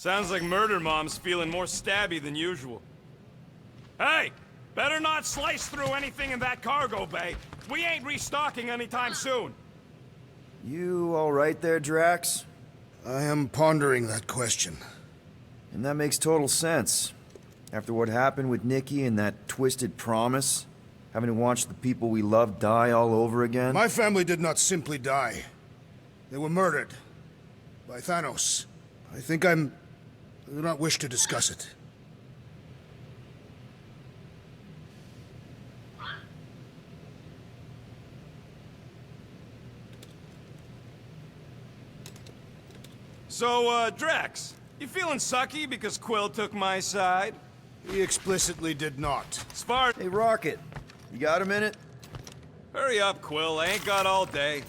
Sounds like Murder Mom's feeling more stabby than usual. Hey! Better not slice through anything in that cargo bay. We ain't restocking anytime soon. You all right there, Drax? I am pondering that question. And that makes total sense. After what happened with Nikki and that twisted promise, having to watch the people we love die all over again. My family did not simply die. They were murdered. By Thanos. I do not wish to discuss it. So, Drax, you feeling sucky because Quill took my side? He explicitly did not. Hey, Rocket, you got a minute? Hurry up, Quill. I ain't got all day.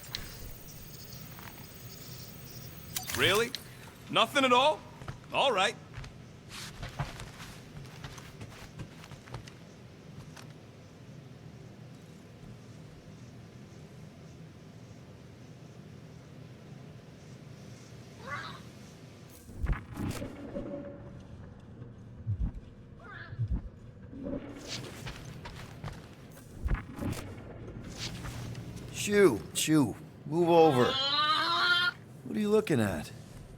Really? Nothing at all? All right. Shoo, move over. What are you looking at?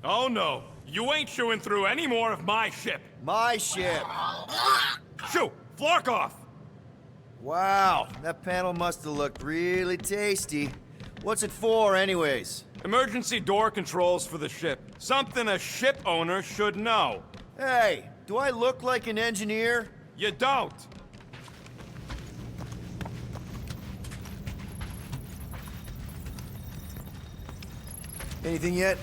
Oh no, you ain't chewing through any more of my ship. My ship! Shoo, Flark off! Wow, that panel must have looked really tasty. What's it for, anyways? Emergency door controls for the ship. Something a ship owner should know. Hey, do I look like an engineer? You don't. Anything yet?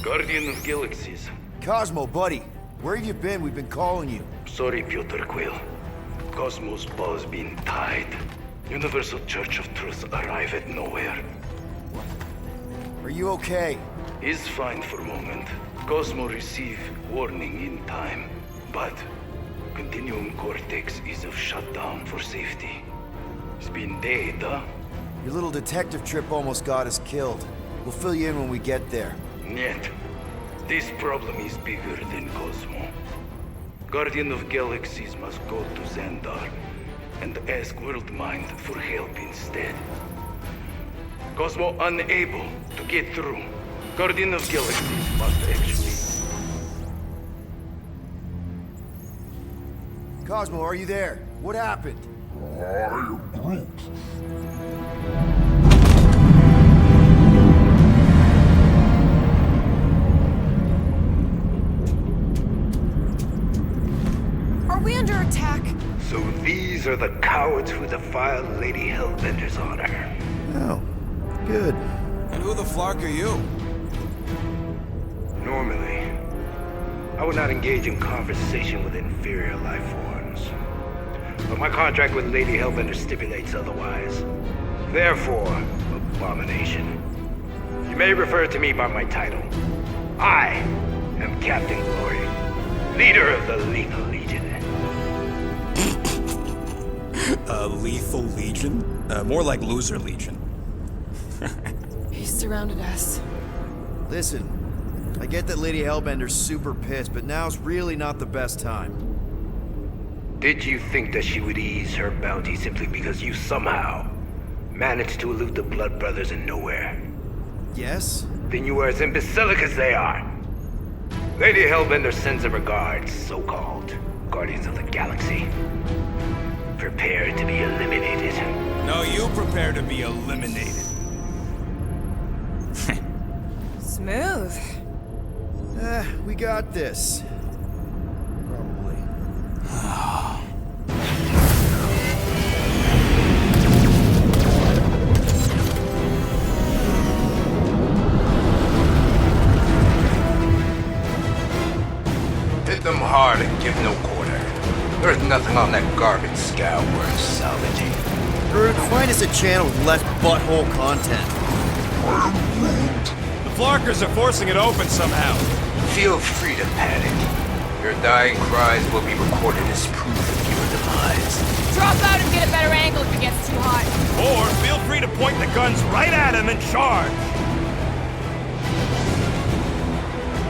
Guardian of Galaxies. Cosmo, buddy, where have you been? We've been calling you. Sorry, Piotr Quill. Cosmos ball's been tied. Universal Church of Truth arrive at nowhere. Are you okay? Is fine for moment. Cosmo receive warning in time. But Continuum Cortex is of shutdown for safety. It's been dead, huh? Your little detective trip almost got us killed. We'll fill you in when we get there. Yet, this problem is bigger than Cosmo. Guardian of Galaxies must go to Xandar and ask Worldmind for help instead. Cosmo unable to get through. Guardian of Galaxies must actually... Cosmo, are you there? What happened? I am Groot. Are we under attack? So these are the cowards who defiled Lady Hellbender's honor. Oh, good. And who the Flark are you? Normally, I would not engage in conversation with inferior life forms. But my contract with Lady Hellbender stipulates otherwise. Therefore, abomination. You may refer to me by my title. I am Captain Glory, leader of the Lethal Legion. Lethal Legion? More like Loser Legion. He surrounded us. Listen, I get that Lady Hellbender's super pissed, but now's really not the best time. Did you think that she would ease her bounty simply because you somehow managed to elude the Blood Brothers in nowhere? Yes? Then you were as imbecilic as they are. Lady Hellbender sends her regards, so-called Guardians of the Galaxy. Prepare to be eliminated. No, you prepare to be eliminated. Smooth. We got this. Probably. Hit them hard and give no quarter. There's nothing on that garbage scow worth salvaging. Groot, find us a channel with less butthole content. The Flarkers are forcing it open somehow. Feel free to panic. Your dying cries will be recorded as proof of your demise. Drop out and get a better angle if it gets too hot. Or feel free to point the guns right at him and charge.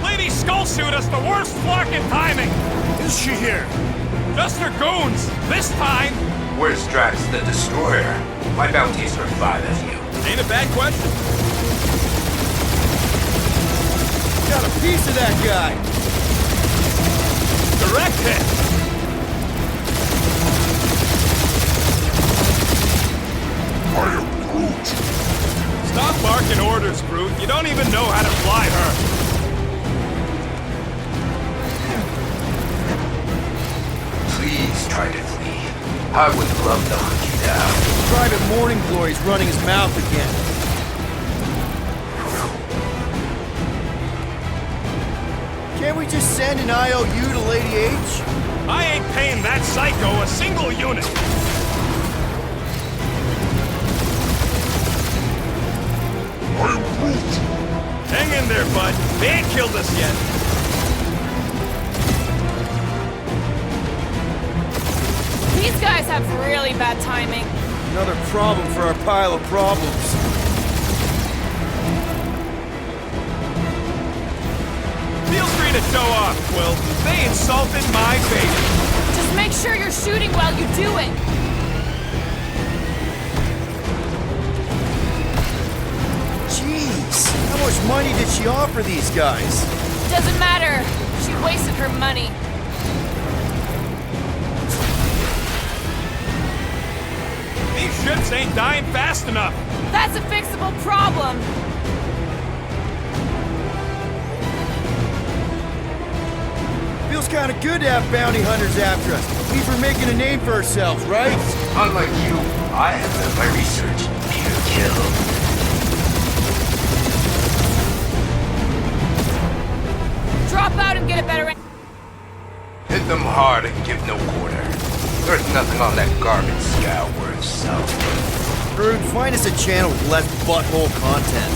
Lady Skullsuit has the worst flarkin' timing. Is she here? Just her goons, this time. Where's Drax the Destroyer? My bounty's for 5 of you. Ain't a bad question. Got a piece of that guy. Direct hit. I am Groot. Stop barking orders, Groot. You don't even know how to fly her. Please try to flee. I would love to hunt you down. Private Morning Glory's running his mouth again. Can't we just send an IOU to Lady H? I ain't paying that psycho a single unit. I am Groot. Hang in there, bud. They ain't killed us yet. These guys have really bad timing. Another problem for our pile of problems. Feel free to show off, Quill. They insulted my baby. Just make sure you're shooting while you do it. Jeez, how much money did she offer these guys? Doesn't matter. She wasted her money. These ships ain't dying fast enough. That's a fixable problem. Feels kind of good to have bounty hunters after us. Means we're making a name for ourselves, right? Unlike you, I have done my research. Pure kill. Drop out and get a better... Hit them hard and give no quarter. There's nothing on that garbage scow worth selling. Groot, find us a channel with less butthole content.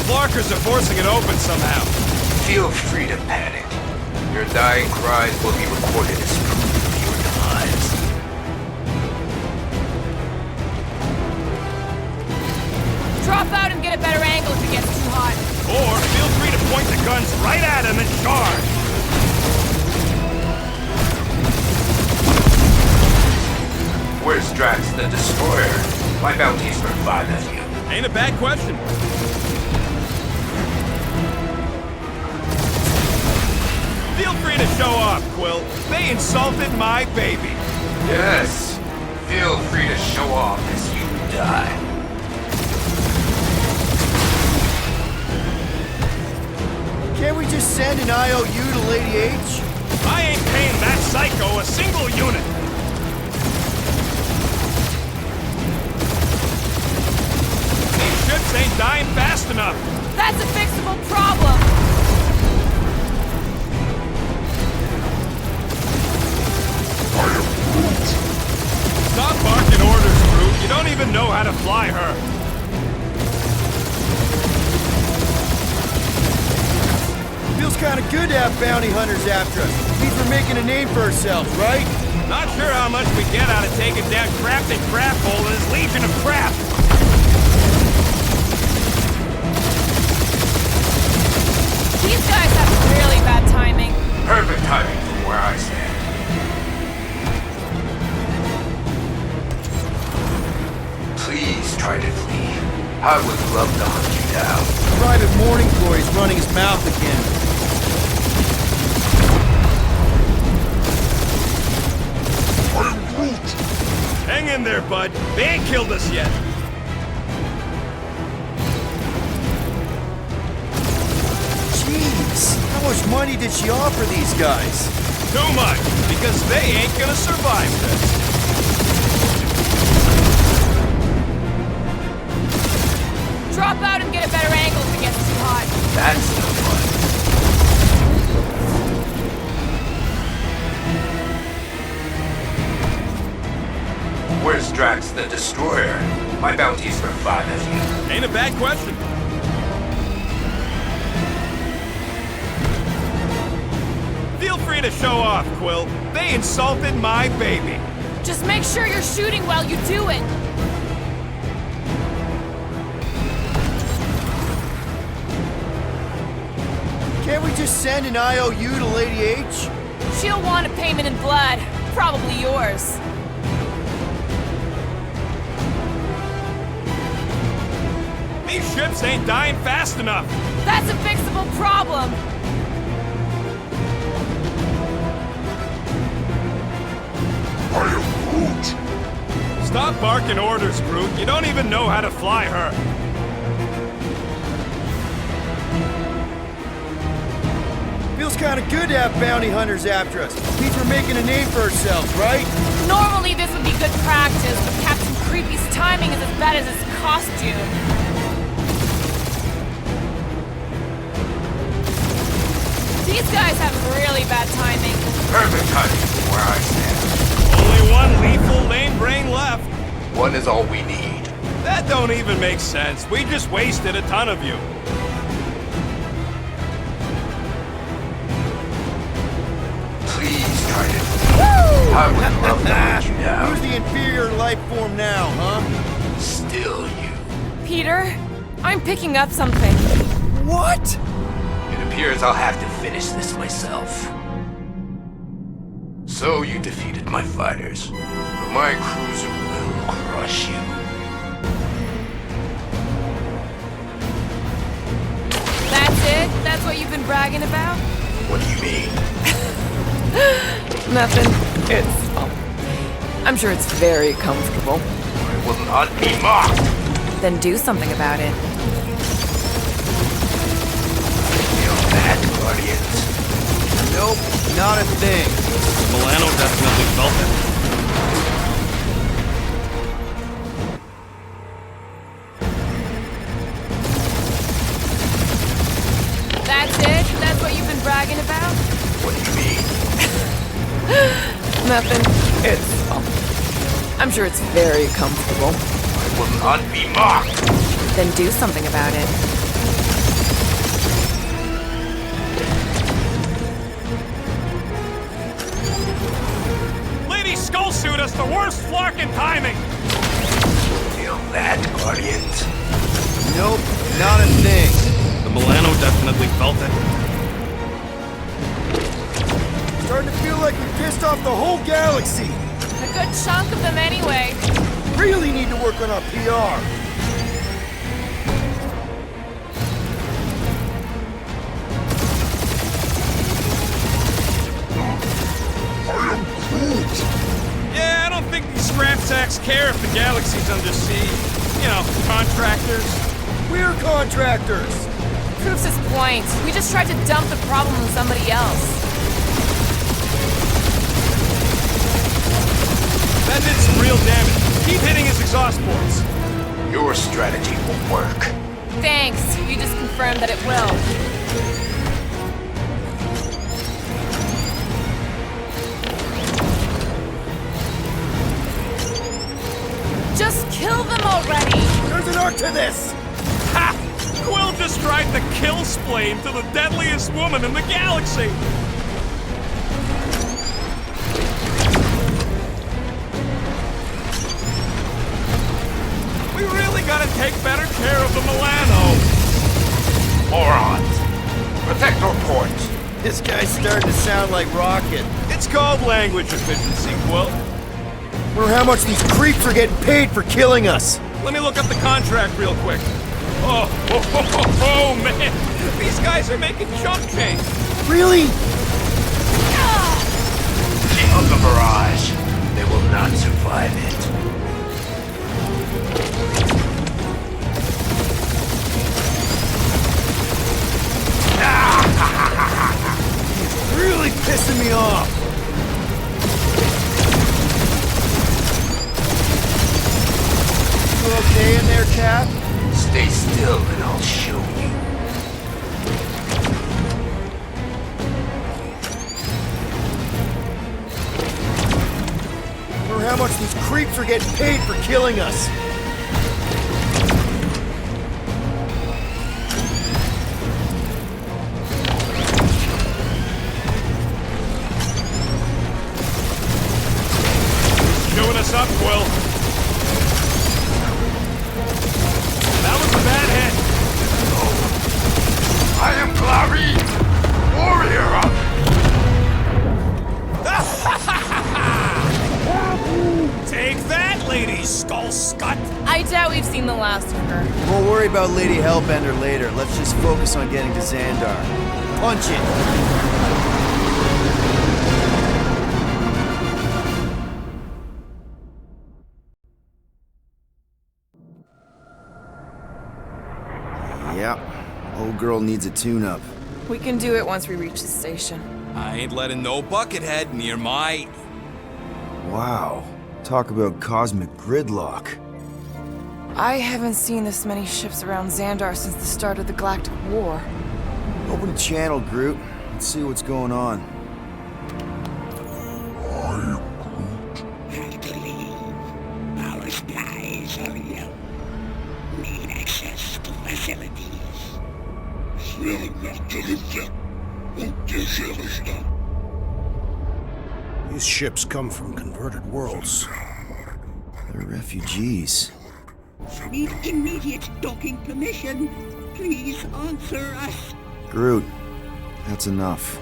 Flarkers are forcing it open somehow. Feel free to panic. Your dying cries will be recorded as proof of your demise. Drop out and get a better angle if it gets too hot. Or feel free to point the guns right at him and charge. Where's Drax the Destroyer? My bounty's for 5 of you. Ain't a bad question. Feel free to show off, Quill. They insulted my baby. Yes. Feel free to show off as you die. Can't we just send an IOU to Lady H? I ain't paying that psycho a single unit. These ships ain't dying fast enough. That's a fixable problem. I am Groot. Stop barking orders, Groot. You don't even know how to fly her. Feels kind of good to have bounty hunters after us. Means we're making a name for ourselves, right? Not sure how much we get out of taking down Crafted Crafthole and his Legion of Crap. These guys have really bad timing. Perfect timing from where I stand. Please try to flee. I would love to hunt you down. Private Morning Glory's running his mouth again. I am Groot. Hang in there, bud. They ain't killed us yet. Jeez, how much money did she offer these guys? Too much, because they ain't gonna survive this. Drop out and get a better angle if it gets too hot. That's no fun. Where's Drax the Destroyer? My bounty's for 5 of you. Ain't a bad question. Feel free to show off, Quill. They insulted my baby. Just make sure you're shooting while you do it. just send an IOU to Lady H? She'll want a payment in blood. Probably yours. These ships ain't dying fast enough. That's a fixable problem. I am Groot. Stop barking orders, Groot. You don't even know how to fly her. Feels kind of good to have bounty hunters after us. Means we're making a name for ourselves, right? Normally this would be good practice, but Captain Creepy's timing is as bad as his costume. These guys have really bad timing. Perfect timing for where I stand. Only one lethal lame brain left. One is all we need. That don't even make sense. We just wasted a ton of you. Please, Titan. I would love to hunt you down. Who's the inferior life form now, huh? Still you. Peter, I'm picking up something. What? It appears I'll have to finish this myself. So you defeated my fighters, but my cruiser will crush you. That's it? That's what you've been bragging about? What do you mean? Nothing. It's... I'm sure it's very comfortable. I will not be mocked! Then do something about it. Feel that, Guardians? Nope, not a thing. Milano definitely felt it. That's it? That's what you've been bragging about? What do you mean? Nothing. It's... I'm sure it's very comfortable. I will not be mocked! Then do something about it. Lady Skullsuit has the worst flarkin' timing. Feel that, Guardians? Nope, not a thing. The Milano definitely felt it. Starting to feel like we pissed off the whole galaxy. A good chunk of them anyway. Really need to work on our PR. I am Groot. Yeah, I don't think these scrap sacks care if the galaxy's under siege. You know, contractors. We're contractors. Proves his point. We just tried to dump the problem on somebody else. That did some real damage. Keep hitting his exhaust ports. Your strategy will work. Thanks. You just confirmed that it will. Just kill them already! There's an art to this. Ha! Quill just tried to kill Splane to the deadliest woman in the galaxy. We really gotta take better care of the Milano. Morons! Protect our ports! This guy's starting to sound like Rocket. It's called language efficiency, Quill. Wonder how much these creeps are getting paid for killing us. Let me look up the contract real quick. Oh, man! These guys are making chump change. Really? King of the Mirage. They will not survive it. Really pissing me off. You okay in there, Cap? Stay still and I'll show you. Wonder how much these creeps are getting paid for killing us. Showing us up, Quill. That was a bad hit. I am Clary! skull scut? I doubt we've seen the last of her. We'll worry about Lady Hellbender later. Let's just focus on getting to Xandar. Punch it! Yeah, old girl needs a tune-up. We can do it once we reach the station. I ain't letting no buckethead near my... Wow, talk about cosmic gridlock. I haven't seen this many ships around Xandar since the start of the Galactic War. Open a channel, Groot. Let's see what's going on. Have to leave. Our skies are yellow. Need access to facilities. These ships come from converted worlds. They're refugees. Need immediate docking permission. Please answer us. Groot, that's enough.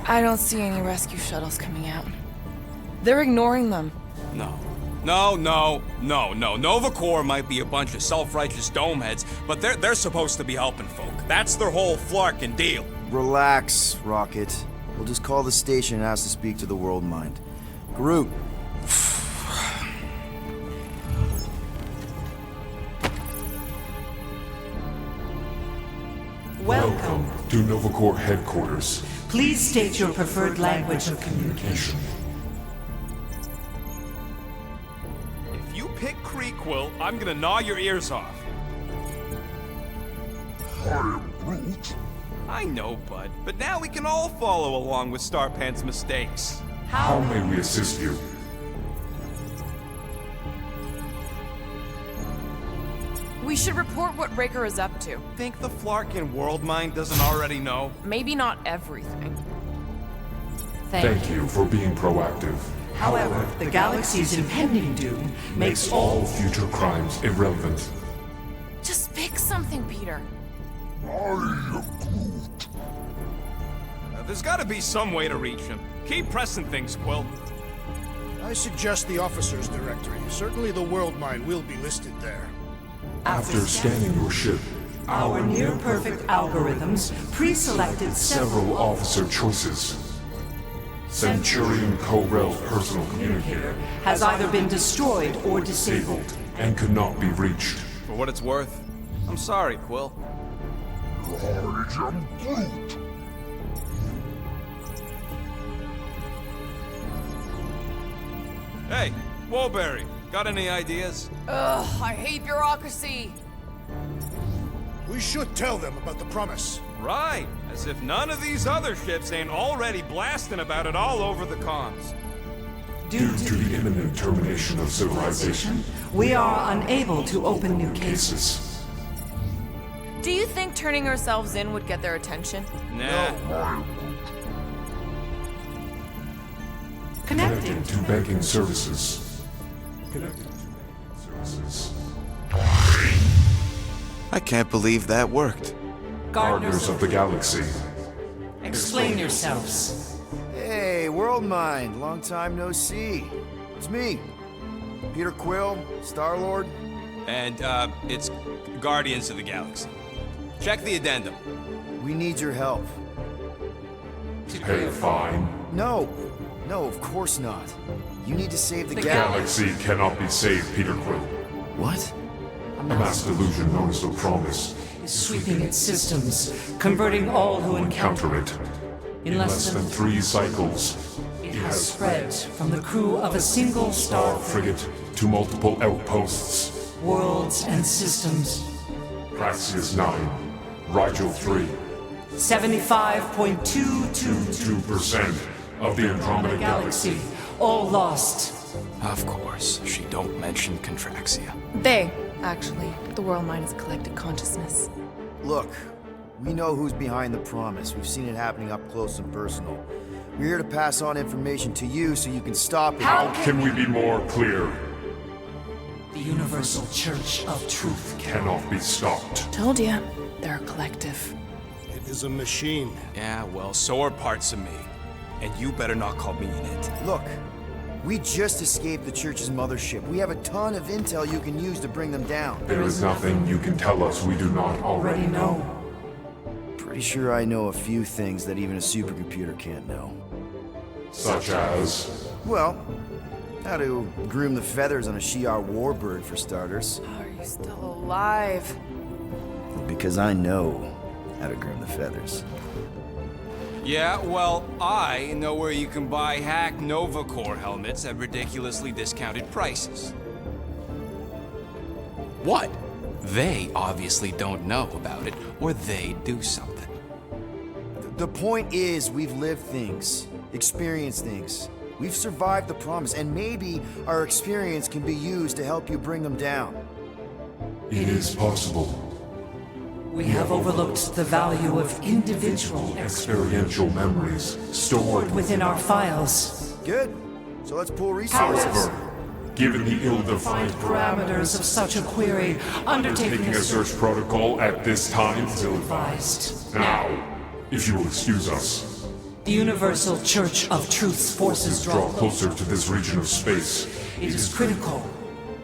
I don't see any rescue shuttles coming out. They're ignoring them. No. Nova Corps might be a bunch of self-righteous domeheads, but they're supposed to be helping folk. That's their whole flarkin' deal. Relax, Rocket. We'll just call the station and ask to speak to the World Mind. Groot. Welcome to Nova Corps headquarters. Please state your preferred language of communication. If you pick Creekquill, I'm gonna gnaw your ears off. I am Groot. I know, bud, but now we can all follow along with Starpan's mistakes. How may we assist you? We should report what Raker is up to. Think the Flarkin World Mind doesn't already know? Maybe not everything. Thank you for being proactive. However, the galaxy's impending doom makes All future crimes irrelevant. Just pick something, Peter. There's gotta be some way to reach him. Keep pressing things, Quill. I suggest the officers' directory. Certainly the World Mine will be listed there. After scanning your ship, our near-perfect algorithms pre-selected several officer choices. Centurion Co-Rel's personal communicator has either been destroyed or disabled. and could not be reached. For what it's worth, I'm sorry, Quill. I am Groot. Hey, Woolberry, got any ideas? Ugh, I hate bureaucracy. We should tell them about the promise. Right, as if none of these other ships ain't already blasting about it all over the comms. Due to the imminent termination of civilization, we are unable to open new cases. cases. Do you think turning ourselves in would get their attention? Nah. Connecting. Connecting to banking services. Connecting to banking services. I can't believe that worked. Gardeners of the Galaxy. Explain yourselves. Hey, World Mind. Long time no see. It's me. Peter Quill, Star-Lord. And, it's Guardians of the Galaxy. Check the addendum. We need your help. Pay a fine. No, of course not. You need to save the Galaxy cannot be saved, Peter Quill. What? A mass delusion known as the Promise. Sweeping its systems, converting all who encounter Counter it. in less than 3 cycles. it has spread from the crew of a single star Frigate to multiple outposts. worlds and systems. Praxius 9. Rigel 3. 75.222% 2% of the Andromeda Galaxy. all lost. Of course, she don't mention Contraxia. They, actually. The World Mind is a collective consciousness. Look, we know who's behind the promise. We've seen it happening up close and personal. We're here to pass on information to you so you can stop it. How Can we be more clear? The Universal Church of Truth. Cannot be stopped. Told ya, they're a collective. It is a machine. Yeah, well, so are parts of me. And you better not call me in it. Look, We just escaped the Church's mothership. We have a ton of intel you can use to bring them down. There is nothing you can tell us we do not already know. Pretty sure I know a few things that even a supercomputer can't know. Such as? Well, how to groom the feathers on a Shi'ar warbird, for starters. How are you still alive? Because I know how to groom the feathers. Yeah, well, I know where you can buy hack Nova Corps helmets at ridiculously discounted prices. What? They obviously don't know about it, or they do something. The point is, we've lived things, experienced things. We've survived the promise, and maybe our experience can be used to help you bring them down. It is possible. We have overlooked the value of individual Experiential memories stored within our files. Good. So let's pool resources. However, given the ill-defined Parameters of such a query, undertaking a search protocol at this time is ill-advised. Now, if you will excuse us, The Universal Church of Truth's forces draw closer to this region of space. It is critical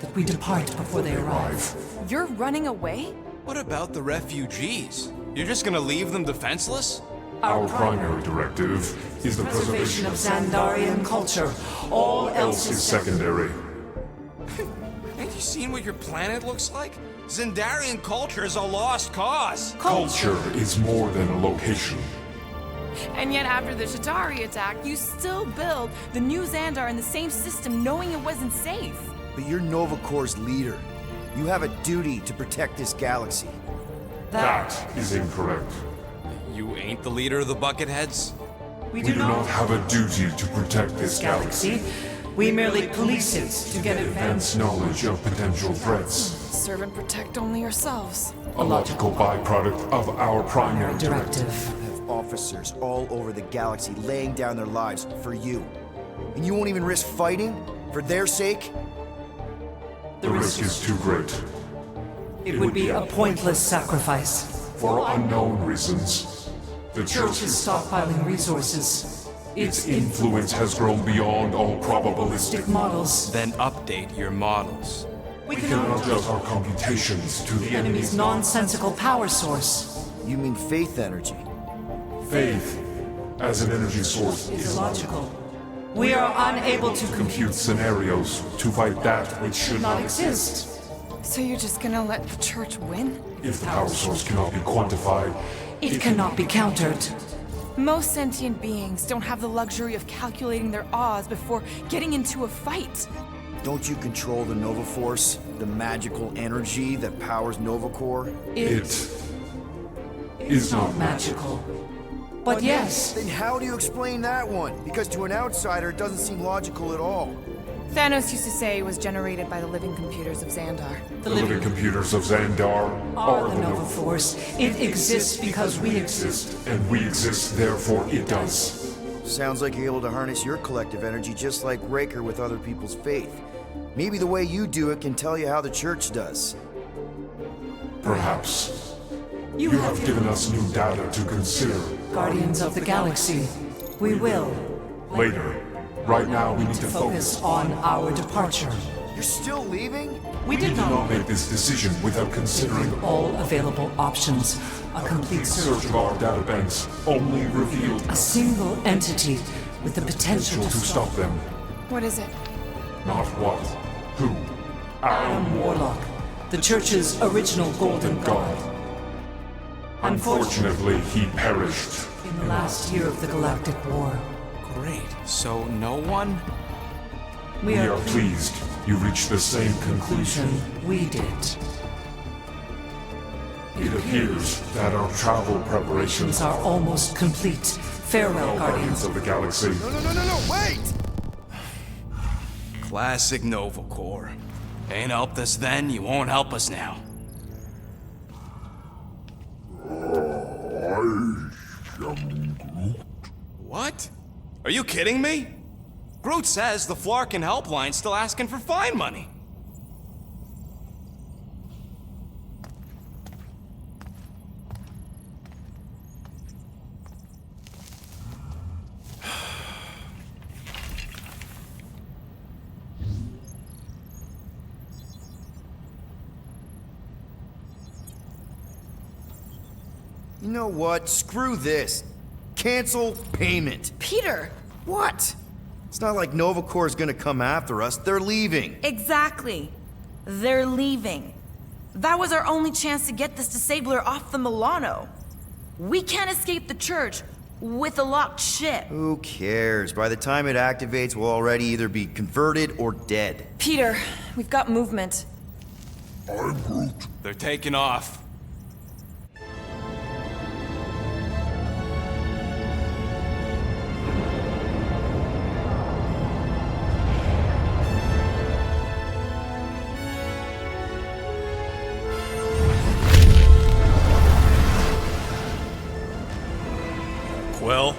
that we depart before they arrive. You're running away? What about the refugees? You're just gonna leave them defenseless? Our primary directive is the preservation of Xandarian culture. All else is secondary. Ain't you seen what your planet looks like? Xandarian culture is a lost cause. Culture is more than a location. And yet after the Shatari attack, you still build the new Xandar in the same system knowing it wasn't safe. But you're Nova Corps' leader. You have a duty to protect this galaxy. That is incorrect. You ain't the leader of the Bucketheads? We We do not have a duty to protect this galaxy. We merely police it to get Advance knowledge of potential threats. Serve and protect only yourselves. A logical byproduct of our primary directive. directive. You have officers all over the galaxy laying down their lives for you. And you won't even risk fighting? For their sake? The risk is too great. It would be a pointless sacrifice. For unknown reasons, the Church is stockpiling resources. its influence has grown beyond all probabilistic. Models. Then update your models. We We cannot adjust our computations to the enemy's nonsensical power source. You mean faith energy? faith as an energy source Is is illogical. We are unable to compute scenarios to fight that which should not not exist. So you're just gonna let the church win? If the power source cannot be quantified, It cannot be countered. Most sentient beings don't have the luxury of calculating their odds before getting into a fight. Don't you control the Nova Force? The magical energy that powers Nova Corps? it is not Magical. But yes, Then how do you explain that one? Because to an outsider, it doesn't seem logical at all. Thanos used to say it was generated by the living computers of Xandar. the living computers of Xandar are the Nova Force. It exists because we exist. and we exist, therefore it does. Sounds like you're able to harness your collective energy just like Raker with other people's faith. Maybe the way you do it can tell you how the church does. Perhaps. You have given us new data to consider. Guardians of the Galaxy. We will Later. Right now, we need to focus on our departure. You're still leaving? We did Do not not make this decision without considering all available options. A complete search search. of our data banks only revealed A single entity with the potential to stop them. What is it? Not what, who, our Warlock, the Church's original Golden God. Unfortunately, he perished. In the last year of the Galactic War. Great. So no one? We We are are pleased you reached the same conclusion. we did. It appears that our travel preparations Are almost complete. Farewell, Guardians Guardians. of the Galaxy. No, wait! Classic Nova Corps. Ain't helped us then, you won't help us now. What? Are you kidding me? Groot says the Flarkin helpline's still asking for fine money. You know what? Screw this. Cancel payment. Peter! What? It's not like Nova Corps is gonna come after us. They're leaving. Exactly. They're leaving. That was our only chance to get this disabler off the Milano. We can't escape the church with a locked ship. Who cares? By the time it activates, we'll already either be converted or dead. Peter, we've got movement. I'm Groot. They're taking off. Quill?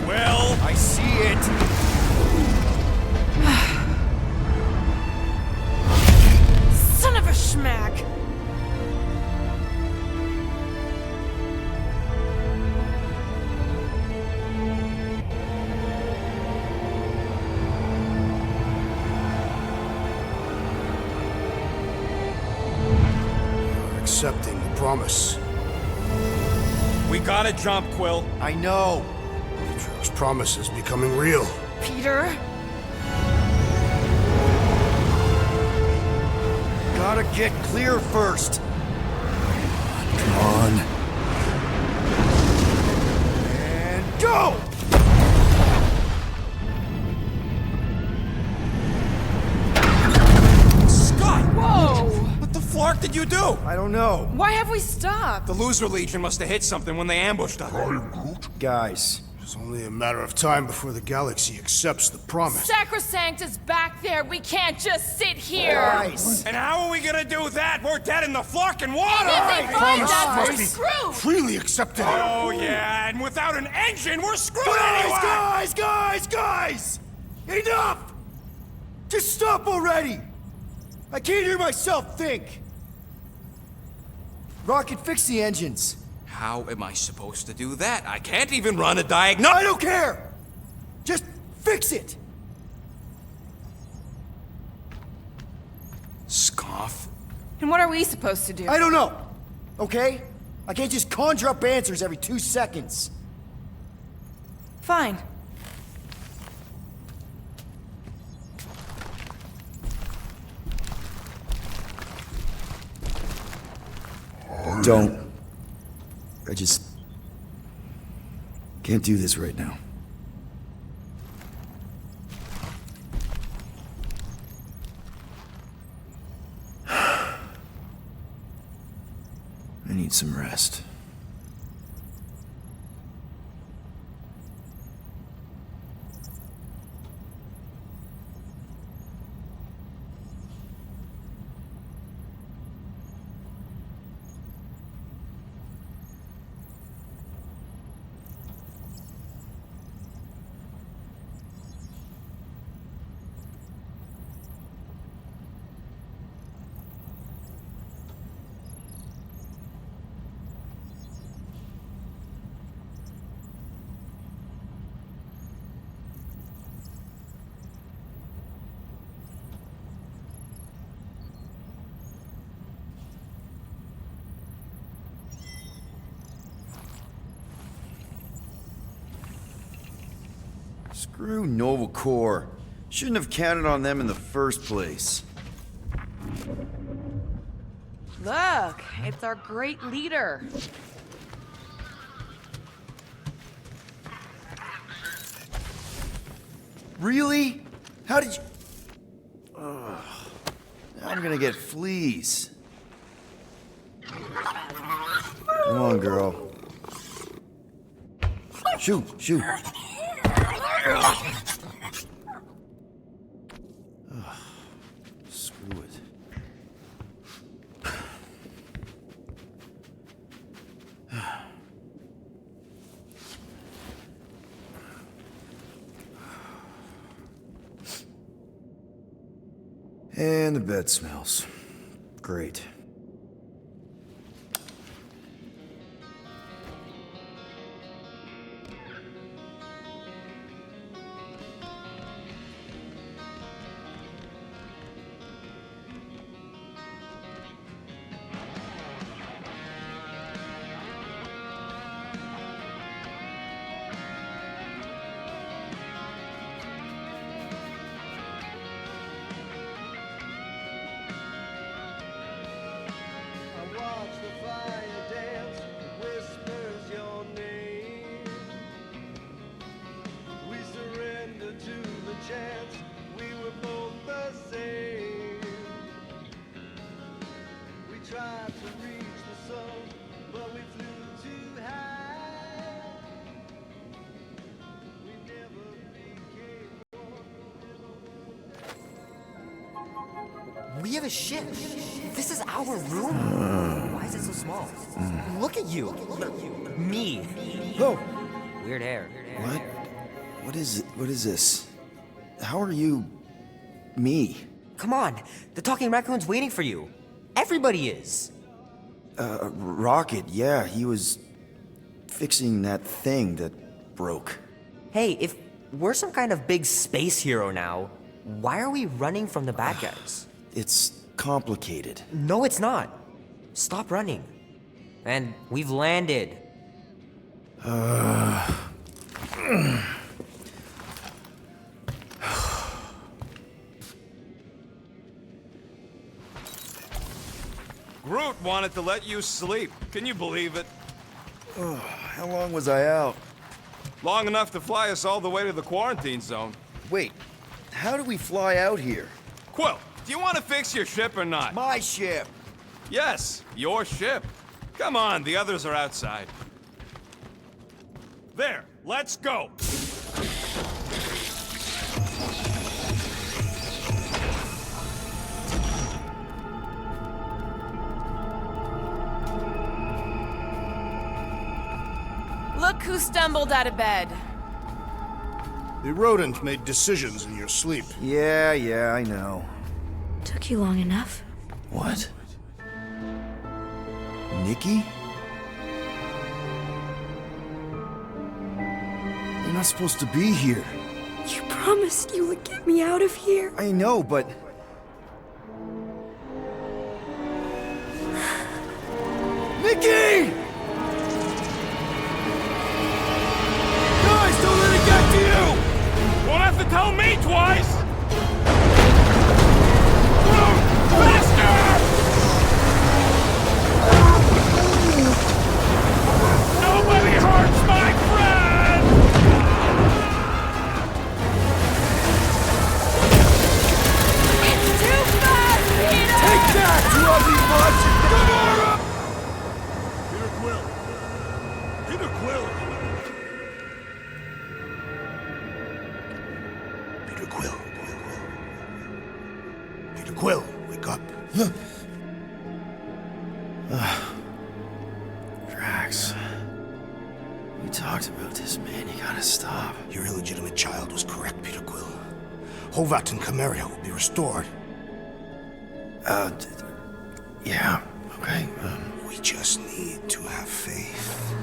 Quill? I see it. Son of a schmack! You're accepting the promise. We gotta jump, Quill. I know. Drax's promise is becoming real. Peter? Gotta get clear first. Come on. And go! Scott! Whoa! What the flark did you do? I don't know. Why have we stopped? The loser legion must have hit something when they ambushed us. Guys, It's only a matter of time before the galaxy accepts the promise. Sacrosanct is back there. We can't just sit here. guys. And how are we gonna do that? We're dead in the flarkin' water! If they find promise us, must we're be screwed. freely accepted. Oh yeah, and without an engine, we're screwed anyway! Guys! Enough! Just stop already! I can't hear myself think. Rocket, fix the engines. How am I supposed to do that? I can't even run a diagonal. I don't care! Just fix it! Scoff. And what are we supposed to do? I don't know, okay? I can't just conjure up answers every 2 seconds. Fine. Don't. I just can't do this right now. I need some rest. Screw Nova Corps. Shouldn't have counted on them in the first place. Look, it's our great leader. Really? How did you... Ugh. Now I'm gonna get fleas. Come on, girl. Shoot, shoot. Ugh. Screw it. And the bed smells. Great. We have a ship. This is our room. Why is it so small? Look at you. Me. Oh, Weird hair. what? What is it? What is this? How are you... me? Come on. The talking raccoon's waiting for you. Everybody is. Rocket, yeah, he was fixing that thing that broke. Hey, if we're some kind of big space hero now, why are we running from the bad guys? It's complicated. No, it's not. Stop running. And we've landed. Groot wanted to let you sleep. Can you believe it? How long was I out? Long enough to fly us all the way to the quarantine zone. Wait, how do we fly out here? Quill, do you want to fix your ship or not? My ship! Yes, your ship. Come on, the others are outside. There, let's go! Look who stumbled out of bed. The rodent made decisions in your sleep. Yeah, I know. Took you long enough. What? Nikki? You're not supposed to be here. You promised you would get me out of here. I know, but... Nikki! Guys, don't let it get to you! Won't have to tell me twice! Groot, faster! Nobody hurts my friend! It's too fast, Peter! Take that, grubby butt! Gamora! Peter Quill! Peter Quill. Peter Quill, wake up. Drax. We talked about this, man. You gotta stop. Your illegitimate child was correct, Peter Quill. Hovat and Chimeria will be restored. Yeah, okay. We just need to have faith.